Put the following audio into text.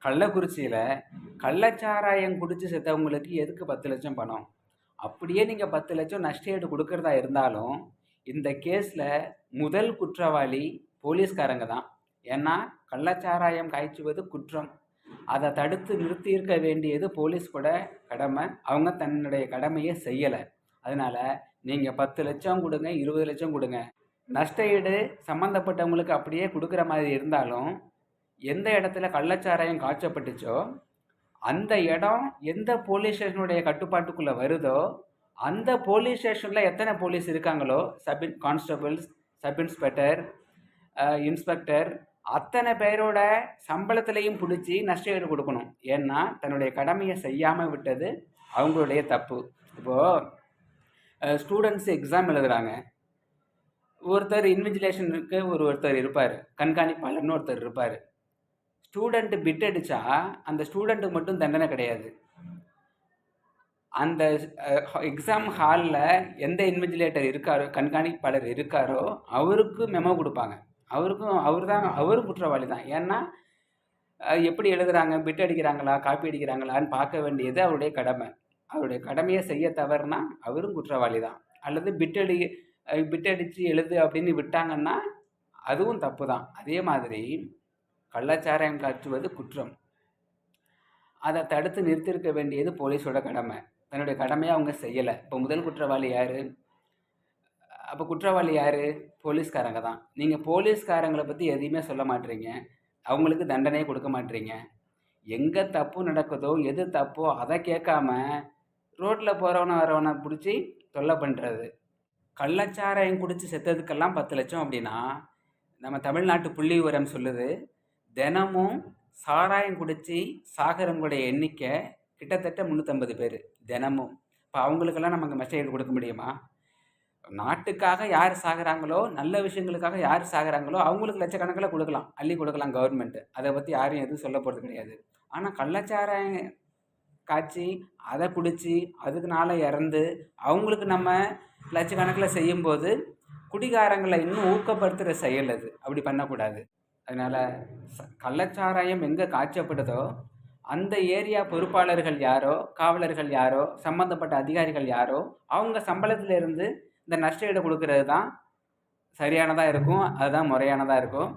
கள்ளக்குறிச்சியில் கள்ளச்சாராயம் குடிச்சு செத்தவங்களுக்கு எதுக்கு 10 லட்சம் பணம்? அப்படியே நீங்கள் 10 லட்சம் நஷ்டஈடு கொடுக்கறதா இருந்தாலும் இந்த கேஸில் முதல் குற்றவாளி போலீஸ்காரங்க தான். ஏன்னா கள்ளச்சாராயம் காய்ச்சுவது குற்றம். அதை தடுத்து நிறுத்தியிருக்க வேண்டியது போலீஸோட கடமை. அவங்க தன்னுடைய கடமையை செய்யலை. அதனால நீங்கள் 10 லட்சம் கொடுங்க, 20 லட்சம் கொடுங்க, நஷ்டஈடு சம்மந்தப்பட்டவங்களுக்கு அப்படியே கொடுக்குற மாதிரி இருந்தாலும் எந்த இடத்துல கள்ளச்சாராயம் காய்ச்சப்பட்டுச்சோ அந்த இடம் எந்த போலீஸ் ஸ்டேஷனுடைய கட்டுப்பாட்டுக்குள்ளே வருதோ அந்த போலீஸ் ஸ்டேஷனில் எத்தனை போலீஸ் இருக்காங்களோ, கான்ஸ்டபிள்ஸ், சப் இன்ஸ்பெக்டர், இன்ஸ்பெக்டர், அத்தனை பேரோட சம்பளத்திலையும் பிடிச்சி நஷ்டஈடு கொடுக்கணும். ஏன்னா தன்னுடைய கடமையை செய்யாமல் விட்டது அவங்களுடைய தப்பு. இப்போது ஸ்டூடெண்ட்ஸ் எக்ஸாம் எழுதுகிறாங்க. ஒருத்தர் இன்விஜிலேஷனுக்கு ஒருத்தர் இருப்பார், கண்காணிப்பாளர்னு ஒருத்தர் இருப்பார். ஸ்டூடெண்ட்டு பிட் அடித்தா அந்த ஸ்டூடெண்ட்டுக்கு மட்டும் தண்டனை கிடையாது. அந்த எக்ஸாம் ஹாலில் எந்த இன்விஜிலேட்டர் இருக்காரோ, கண்காணிப்பாளர் இருக்காரோ, அவருக்கு மெமோ கொடுப்பாங்க. அவரும் குற்றவாளி தான். ஏன்னா எப்படி எழுதுகிறாங்க, பிட் அடிக்கிறாங்களா, காப்பி அடிக்கிறாங்களான்னு பார்க்க வேண்டியது அவருடைய கடமை. அவருடைய கடமையை செய்ய தவறுனா அவரும் குற்றவாளி தான். அல்லது பிட் அடித்து எழுது அப்படின்னு விட்டாங்கன்னா அதுவும் தப்பு தான். அதே மாதிரி கள்ளச்சாராயம் காய்ச்சுவது குற்றம். அதை தடுத்து நிறுத்தியிருக்க வேண்டியது போலீஸோட கடமை. தன்னுடைய கடமையை அவங்க செய்யலை. இப்போ முதல் குற்றவாளி யார்? அப்போ குற்றவாளி யார்? போலீஸ்காரங்க தான். நீங்கள் போலீஸ்காரங்களை பற்றி எதையுமே சொல்ல மாட்டீங்க, அவங்களுக்கு தண்டனையே கொடுக்க மாட்டீங்க. எங்கே தப்பு நடக்குதோ, எது தப்போ அதை கேட்காம ரோட்டில் போகிறவனை வரவனை பிடிச்சி தொல்லை பண்ணுறது. கள்ளச்சாராயம் குடித்து செத்ததுக்கெல்லாம் 10 லட்சம் அப்படின்னா நம்ம தமிழ்நாட்டு புள்ளி விவரம் சொல்லுது, தினமும் சாராயம் குடித்து சாகிறவங்களுடைய எண்ணிக்கை கிட்டத்தட்ட 350 பேர் தினமும். இப்போ அவங்களுக்கெல்லாம் நமக்கு நஷ்டஈடு கொடுக்க முடியுமா? நாட்டுக்காக யார் சாகிறாங்களோ, நல்ல விஷயங்களுக்காக யார் சாகிறாங்களோ அவங்களுக்கு லட்சக்கணக்கில் கொடுக்கலாம், அள்ளி கொடுக்கலாம் கவர்மெண்ட்டு. அதை பற்றி யாரும் எதுவும் சொல்ல போகிறது கிடையாது. ஆனால் கள்ளச்சாராயம் காய்ச்சி அதை குடித்து அதுக்குனால இறந்து அவங்களுக்கு நம்ம லட்சக்கணக்கில் செய்யும்போது குடிகாரங்களை இன்னும் ஊக்கப்படுத்துகிற செயல் அது. அப்படி பண்ணக்கூடாது. அதனால் கள்ளச்சாராயம் எங்கே காய்ச்சப்படுதோ அந்த ஏரியா பொறுப்பாளர்கள் யாரோ, காவலர்கள் யாரோ, சம்மந்தப்பட்ட அதிகாரிகள் யாரோ அவங்க சம்பளத்திலிருந்து இந்த நஷ்டஈடு கொடுக்கறது தான் சரியானதாக இருக்கும். அதுதான் முறையானதாக இருக்கும்.